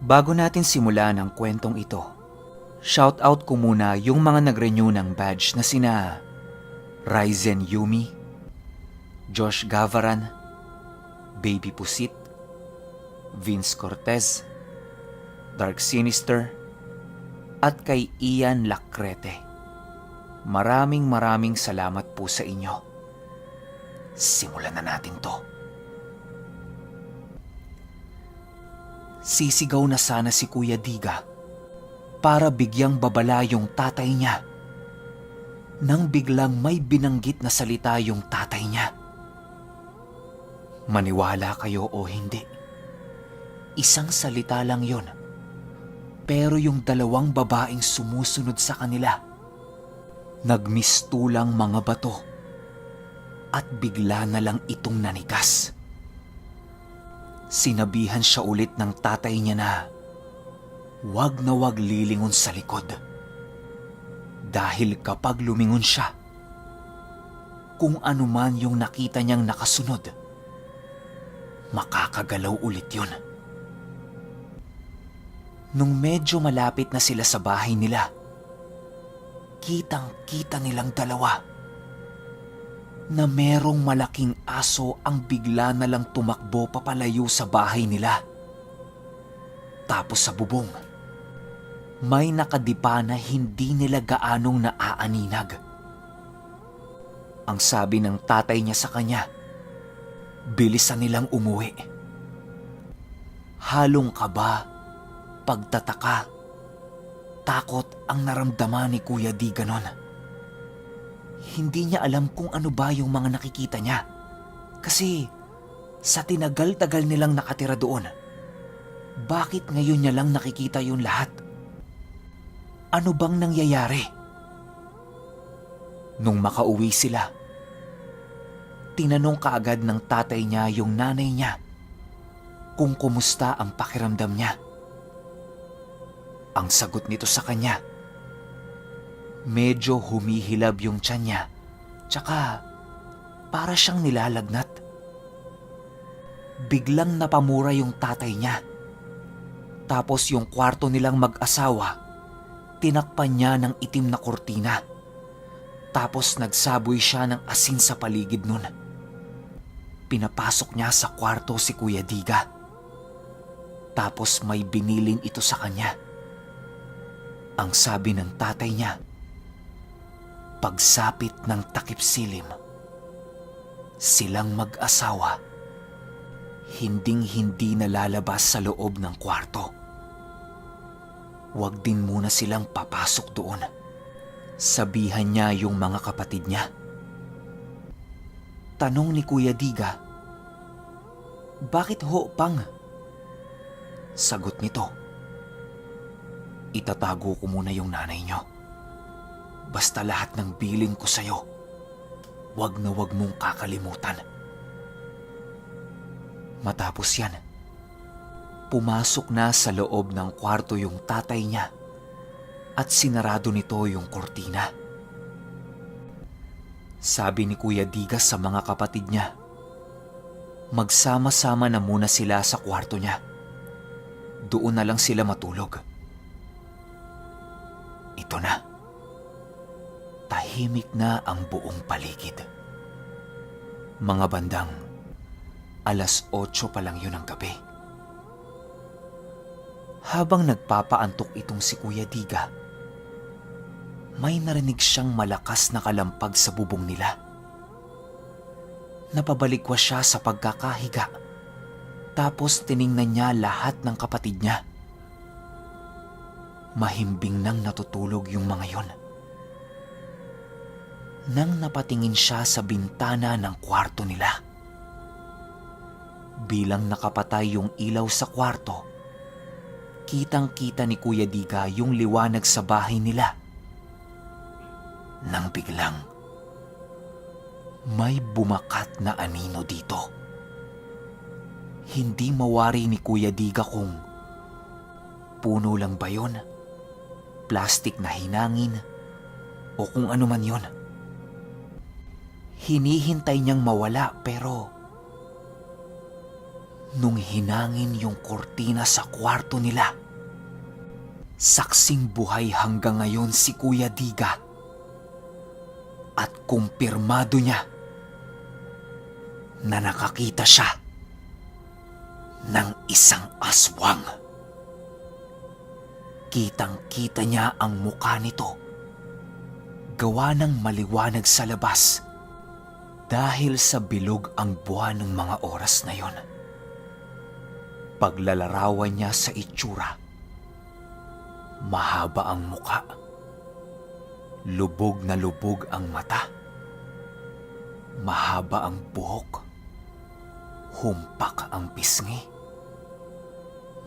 Bago natin simulan ang kwentong ito, shoutout ko muna yung mga nag-renew ng badge na sina Ryzen Yumi, Josh Gavaran, Baby Pusit, Vince Cortez, Dark Sinister, at kay Ian Lacrete. Maraming salamat po sa inyo. Simulan na natin to. Sisigaw na sana si Kuya Diga para bigyang babala yung tatay niya nang biglang may binanggit na salita yung tatay niya. Maniwala kayo o hindi, isang salita lang yon. Pero yung dalawang babaeng sumusunod sa kanila, nagmistulang mga bato at bigla na lang itong nanigas. Sinabihan siya ulit ng tatay niya na wag na wag lilingon sa likod. Dahil kapag lumingon siya, kung ano man yung nakita niyang nakasunod, makakagalaw ulit yun. Nung medyo malapit na sila sa bahay nila, kitang-kita nilang dalawa na merong malaking aso ang bigla na lang tumakbo papalayo sa bahay nila. Tapos sa bubong, may nakadipa na hindi nila gaanong naaaninag. Ang sabi ng tatay niya sa kanya, bilisan nilang umuwi. Halong kaba, pagtataka, takot ang naramdaman ni Kuya Diga nun. Hindi niya alam kung ano ba yung mga nakikita niya. Kasi sa tinagal-tagal nilang nakatira doon, bakit ngayon niya lang nakikita yung lahat? Ano bang nangyayari? Nung makauwi sila, tinanong kaagad ng tatay niya yung nanay niya kung kumusta ang pakiramdam niya. Ang sagot nito sa kanya, medyo humihilab yung tiyan niya, tsaka para siyang nilalagnat. Biglang napamura yung tatay niya. Tapos yung kwarto nilang mag-asawa, tinakpan niya ng itim na kurtina. Tapos nagsaboy siya ng asin sa paligid nun. Pinapasok niya sa kwarto si Kuya Diga. Tapos may binilin ito sa kanya. Ang sabi ng tatay niya, pagsapit ng takip silim, silang mag-asawa, hinding-hindi na lalabas sa loob ng kwarto. Huwag din muna silang papasok doon. Sabihan niya yung mga kapatid niya. Tanong ni Kuya Diga, bakit ho, Pang? Sagot nito, itatago ko muna yung nanay niyo. Basta lahat ng bilin ko sa'yo, wag na wag mong kakalimutan. Matapos yan, pumasok na sa loob ng kwarto yung tatay niya at sinarado nito yung kurtina. Sabi ni Kuya Diga sa mga kapatid niya, magsama-sama na muna sila sa kwarto niya. Doon na lang sila matulog. Ito na. Tahimik na ang buong paligid. Mga bandang 8:00 pa lang yun ang gabi. Habang nagpapaantok itong si Kuya Diga, may narinig siyang malakas na kalampag sa bubong nila. Napabalikwas siya sa pagkakahiga, tapos tiningnan niya lahat ng kapatid niya. Mahimbing nang natutulog yung mga yon. Nang napatingin siya sa bintana ng kwarto nila, bilang nakapatay yung ilaw sa kwarto, kitang-kita ni Kuya Diga yung liwanag sa bahay nila. Nang biglang, may bumakat na anino dito. Hindi mawari ni Kuya Diga kung puno lang ba yun, plastik na hinangin, o kung ano man yun. Hinihintay niyang mawala pero Nung hinangin yung kurtina sa kwarto nila, saksing buhay hanggang ngayon si Kuya Diga. At kumpirmado niya na nakakita siya ng isang aswang. Kitang-kita niya ang mukha nito, gawa ng maliwanag sa labas dahil sa bilog ang buwan ng mga oras na yon. Paglalarawan niya sa itsura, mahaba ang muka, lubog na lubog ang mata, mahaba ang buhok, humpak ang pisngi,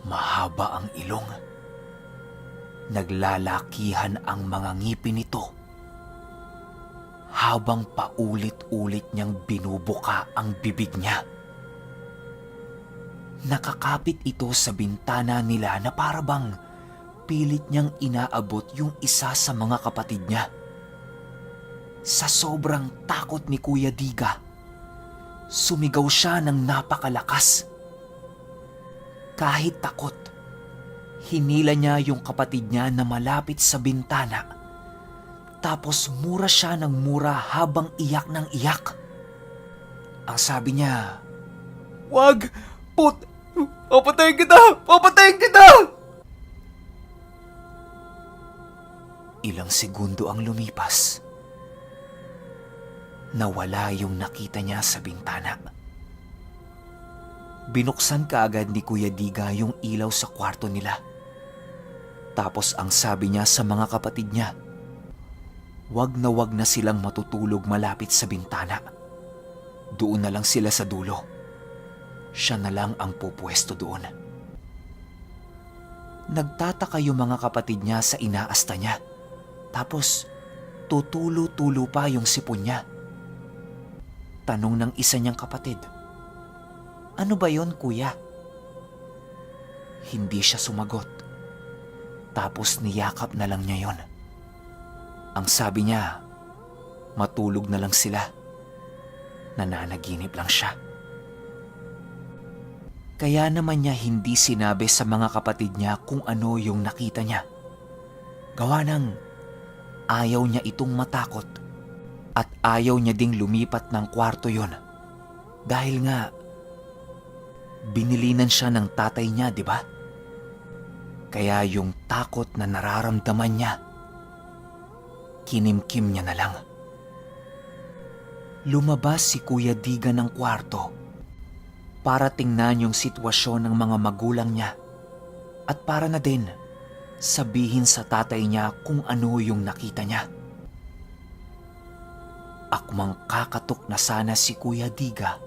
mahaba ang ilong, naglalakihan ang mga ngipin nito, habang paulit-ulit niyang binubuka ang bibig niya. Nakakapit ito sa bintana nila na parabang pilit niyang inaabot yung isa sa mga kapatid niya. Sa sobrang takot ni Kuya Diga, sumigaw siya ng napakalakas. Kahit takot, hinila niya yung kapatid niya na malapit sa bintana. Tapos mura siya ng mura habang iyak ng iyak. Ang sabi niya, "Wag! Papatayin kita! Papatayin kita!" Ilang segundo ang lumipas. Nawala yung nakita niya sa bintana. Binuksan kaagad ni Kuya Diga yung ilaw sa kwarto nila. Tapos ang sabi niya sa mga kapatid niya, wag na silang matutulog malapit sa bintana. Doon na lang sila sa dulo. Siya na lang ang pupwesto doon. Nagtataka yung mga kapatid niya sa inaasta niya. Tapos, tutulo-tulo pa yung sipon niya. Tanong ng isa niyang kapatid, "Ano ba yon, kuya?" Hindi siya sumagot. Tapos niyakap na lang niya yon. Ang sabi niya, matulog na lang sila. Nananaginip lang siya. Kaya naman niya hindi sinabi sa mga kapatid niya kung ano yung nakita niya. Gawa ng ayaw niya itong matakot at ayaw niya ding lumipat ng kwarto yon. Dahil nga, binilinan siya ng tatay niya, di ba? Kaya yung takot na nararamdaman niya, kinimkim niya na lang. Lumabas si Kuya Diga ng kwarto para tingnan yung sitwasyon ng mga magulang niya at para na din sabihin sa tatay niya kung ano yung nakita niya. Akmang kakatok na sana si Kuya Diga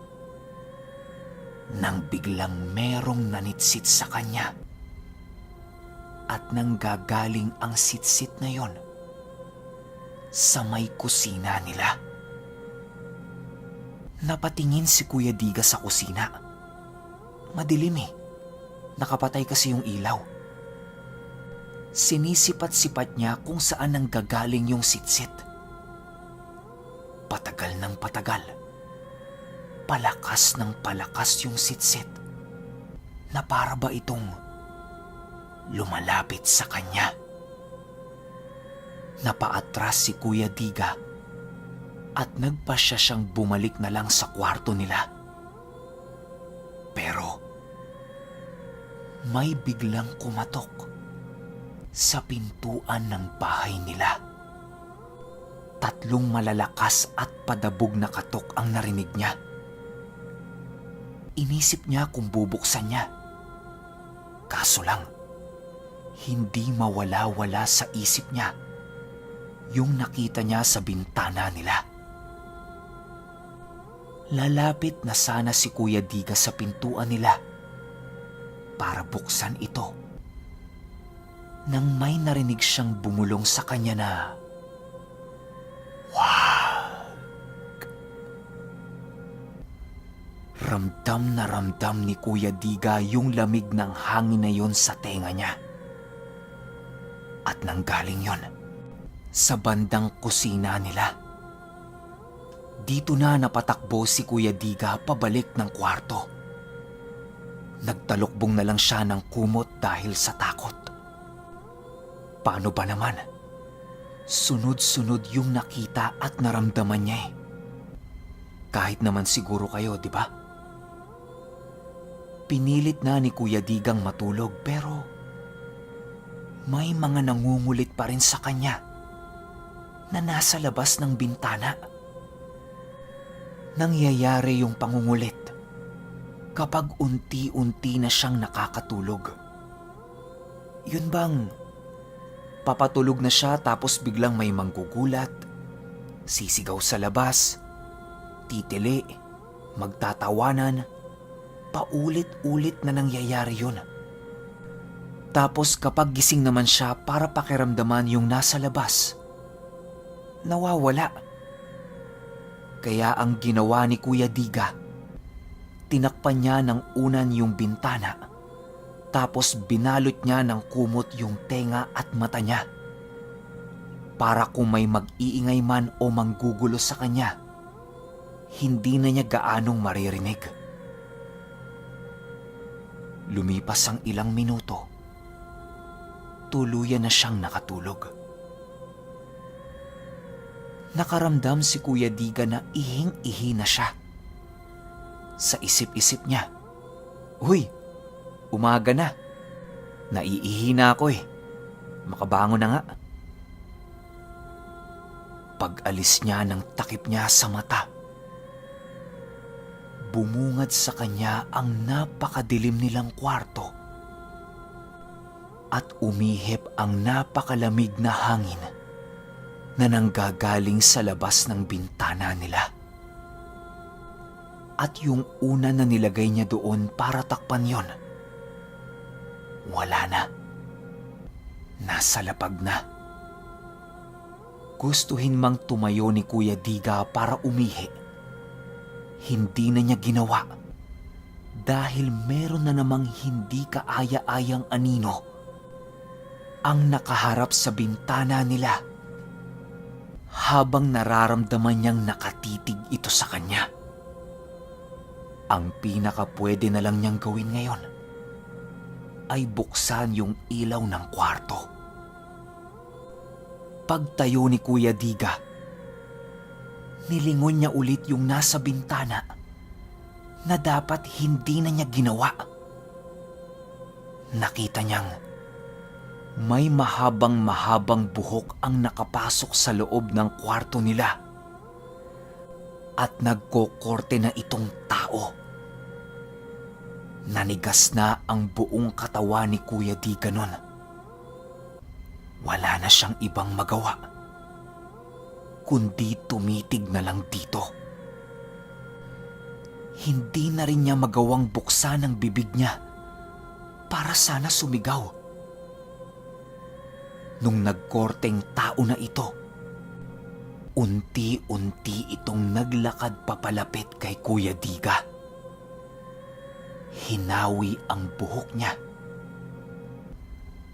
nang biglang merong nanitsit sa kanya at nang gagaling ang sitsit na yon sa may kusina nila. Napatingin si Kuya Diga sa kusina. Madilim eh. Nakapatay kasi yung ilaw. Sinisipat-sipat niya kung saan nang gagaling yung sitsit. Patagal ng patagal. Palakas ng palakas yung sitsit na para ba itong lumalapit sa kanya. Napaatras si Kuya Diga at nagpasya siyang bumalik na lang sa kwarto nila. Pero may biglang kumatok sa pintuan ng bahay nila. 3 malalakas at padabog na katok ang narinig niya. Inisip niya kung bubuksan niya. Kaso lang, hindi mawala-wala sa isip niya yung nakita niya sa bintana nila. Lalapit na sana si Kuya Diga sa pintuan nila para buksan ito nang may narinig siyang bumulong sa kanya na, "Wag!" Ramdam na ramdam ni Kuya Diga yung lamig ng hangin na yon sa tenga niya. At nanggaling yon sa bandang kusina nila. Dito na napatakbo si Kuya Diga pabalik ng kwarto. Nagtalukbong na lang siya ng kumot dahil sa takot. Paano ba naman? Sunod-sunod yung nakita at naramdaman niya eh. Kahit naman siguro kayo, di ba? Pinilit na ni Kuya Digang matulog pero may mga nangungulit pa rin sa kanya na nasa labas ng bintana. Nangyayari yung pangungulit kapag unti-unti na siyang nakakatulog. Yun bang papatulog na siya tapos biglang may manggugulat, sisigaw sa labas, titili, magtatawanan, paulit-ulit na nangyayari yun. Tapos kapag gising naman siya para pakiramdaman yung nasa labas, nawawala. Kaya ang ginawa ni Kuya Diga, tinakpan niya ng unan yung bintana, tapos binalot niya ng kumot yung tenga at mata niya. Para kung may mag-iingay man o manggugulo sa kanya, hindi na niya gaanong maririnig. Lumipas ang ilang minuto, tuluyan na siyang nakatulog. Nakaramdam si Kuya Diga na ihing-ihi na siya. Sa isip-isip niya, "Uy, umaga na. Naiihi na ako eh. Makabangon na nga." Pag-alis niya ng takip niya sa mata, bumungad sa kanya ang napakadilim nilang kwarto at umihip ang napakalamig na hangin na nanggagaling sa labas ng bintana nila. At yung una na nilagay niya doon para takpan yon, wala na. Nasa lapag na. Gustuhin mang tumayo ni Kuya Diga para umihi, hindi na niya ginawa dahil meron na namang hindi kaaya-ayang anino ang nakaharap sa bintana nila habang nararamdaman niyang nakatitig ito sa kanya. Ang pinakapwede na lang niyang gawin ngayon ay buksan yung ilaw ng kwarto. Pagtayo ni Kuya Diga, nilingon niya ulit yung nasa bintana na dapat hindi na niya ginawa. Nakita niyang may mahabang buhok ang nakapasok sa loob ng kwarto nila at nagkokorte na itong tao. Nanigas na ang buong katawan ni Kuya Diga nun. Wala na siyang ibang magawa kundi tumitig na lang dito. Hindi na rin niya magawang buksan ang bibig niya para sana sumigaw. Nung nagkorteng tao na ito, unti-unti itong naglakad papalapit kay Kuya Diga. Hinawi ang buhok niya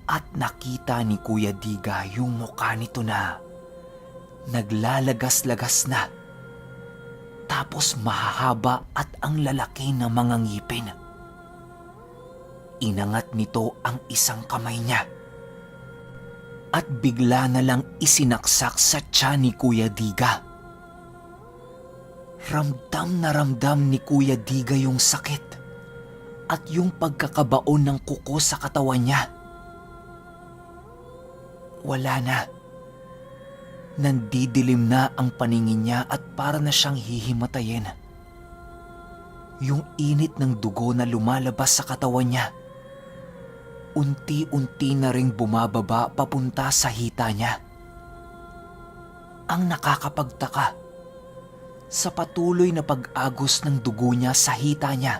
at nakita ni Kuya Diga yung mukha nito na naglalagas-lagas na, tapos mahahaba at ang lalaki ng mga ngipin. Inangat nito ang isang kamay niya at bigla na lang isinaksak sa tiyan ni Kuya Diga. Ramdam na ramdam ni Kuya Diga yung sakit at yung pagkakabaon ng kuko sa katawan niya. Wala na. Nandidilim na ang paningin niya at para na siyang hihimatayin. Yung init ng dugo na lumalabas sa katawan niya, unti-unti na ring bumababa papunta sa hita niya. Ang nakakapagtaka, sa patuloy na pag-agos ng dugo niya sa hita niya,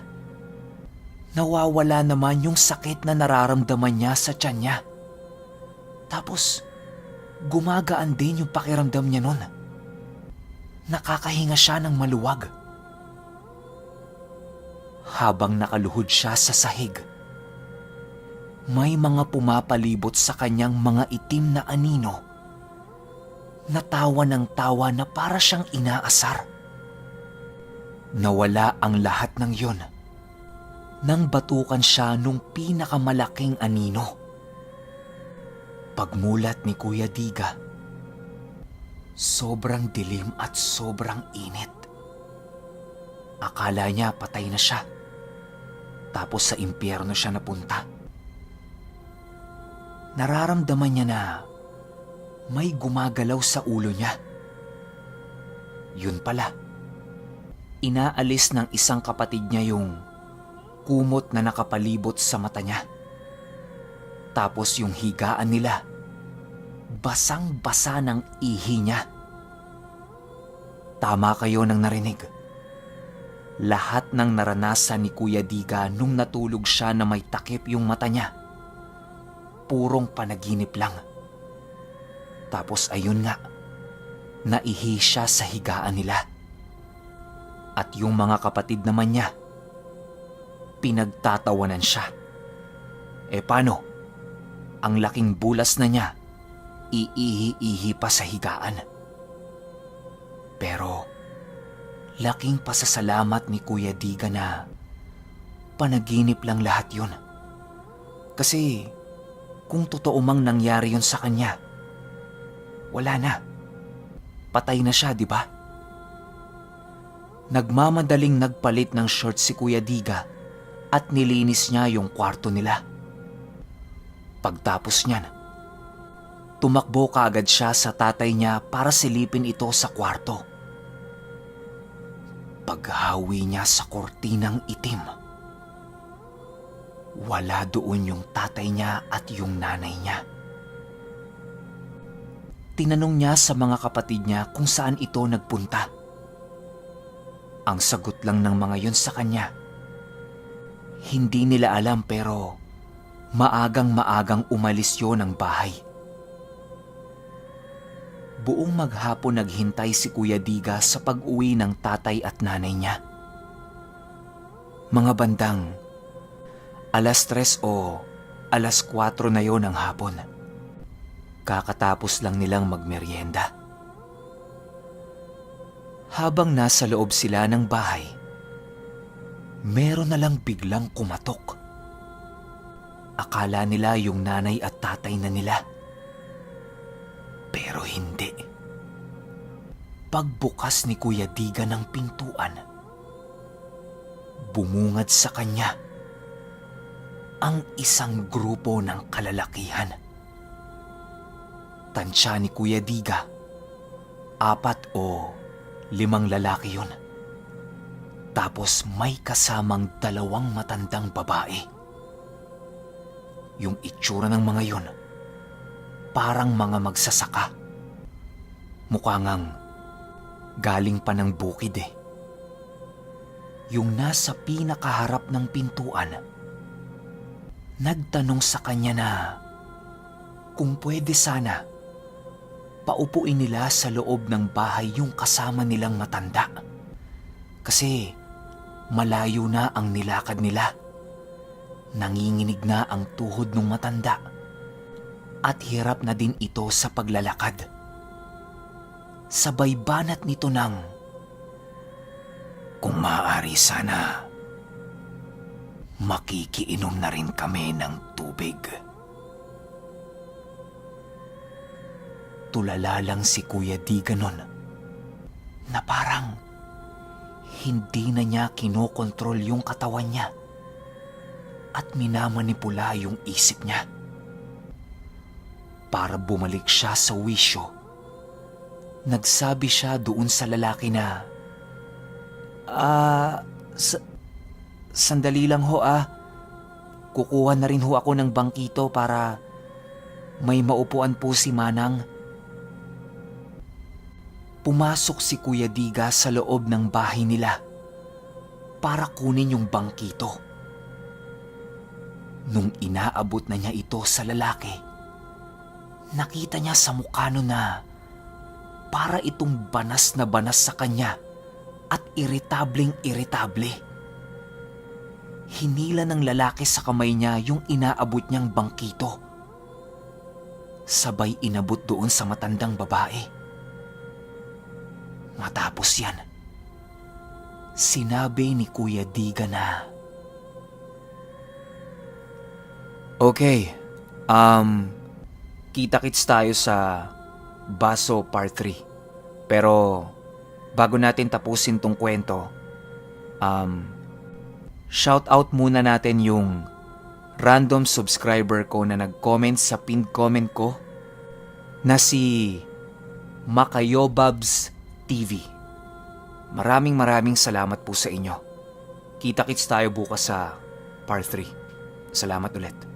nawawala naman yung sakit na nararamdaman niya sa tiyan niya. Tapos, gumagaan din yung pakiramdam niya nun. Nakakahinga siya ng maluwag. Habang nakaluhod siya sa sahig, may mga pumapalibot sa kanyang mga itim na anino na tawa ng tawa na para siyang inaasar. Nawala ang lahat ng yon nang batukan siya nung pinakamalaking anino. Pagmulat ni Kuya Diga, sobrang dilim at sobrang init. Akala niya patay na siya. Tapos sa impyerno siya napunta. Nararamdaman niya na may gumagalaw sa ulo niya. Yun pala, inaalis ng isang kapatid niya yung kumot na nakapalibot sa mata niya. Tapos yung higaan nila, basang-basa ng ihi niya. Tama kayo nang narinig. Lahat ng naranasan ni Kuya Diga nung natulog siya na may takip yung mata niya, purong panaginip lang. Tapos ayun nga, naihi siya sa higaan nila. At yung mga kapatid naman niya, pinagtatawanan siya. Paano? Ang laking bulas na niya, iihi-ihi pa sa higaan. Pero laking pasasalamat ni Kuya Diga na panaginip lang lahat yun. Kasi kung totoo mang nangyari yun sa kanya, wala na. Patay na siya, di ba? Nagmamadaling nagpalit ng short si Kuya Diga at nilinis niya yung kwarto nila. Pagtapos niyan, tumakbo kaagad siya sa tatay niya para silipin ito sa kwarto. Paghawi niya sa kortinang itim, wala doon yung tatay niya at yung nanay niya. Tinanong niya sa mga kapatid niya kung saan ito nagpunta. Ang sagot lang ng mga yun sa kanya, hindi nila alam pero maagang-maagang umalis yun ng bahay. Buong maghapon naghintay si Kuya Diga sa pag-uwi ng tatay at nanay niya. Mga bandang 3:00 o 4:00 na yon ng hapon. Kakatapos lang nilang magmeryenda. Habang nasa loob sila ng bahay, meron na lang biglang kumatok. Akala nila yung nanay at tatay na nila. Pero hindi. Pagbukas ni Kuya Diga ng pintuan, bumungad sa kanya ang isang grupo ng kalalakihan. Tansya ni Kuya Diga, 4 o 5 lalaki yun. Tapos may kasamang 2 matandang babae. Yung itsura ng mga yun, parang mga magsasaka. Mukha ngang galing pa ng bukid eh. Yung nasa pinakaharap ng pintuan, nagtanong sa kanya na kung pwede sana paupuin nila sa loob ng bahay yung kasama nilang matanda. Kasi malayo na ang nilakad nila. Nanginginig na ang tuhod ng matanda at hirap na din ito sa paglalakad. Sabay banat nito ng, "Kung maaari sana, makikiinom na rin kami ng tubig." Tulala lang si Kuya Diga nun na parang hindi na niya kinokontrol yung katawan niya at minamanipula yung isip niya. Para bumalik siya sa wisyo, nagsabi siya doon sa lalaki na, Sandali lang ho Kukuha na rin ho ako ng bangkito para may maupuan po si Manang." Pumasok si Kuya Diga sa loob ng bahay nila para kunin yung bangkito. Nung inaabot na niya ito sa lalaki, nakita niya sa mukha nun na para itong banas na banas sa kanya at iritableng-iritable. Hinila ng lalaki sa kamay niya yung inaabot niyang bangkito. Sabay inabot doon sa matandang babae. Matapos yan, sinabi ni Kuya Diga na, Okay, kita-kits tayo sa Baso Part 3. Pero bago natin tapusin tong kwento, shout out muna natin yung random subscriber ko na nag-comment sa pinned comment ko na si Makayobabs TV. Maraming salamat po sa inyo. Kita-kits tayo bukas sa Part 3. Salamat ulit.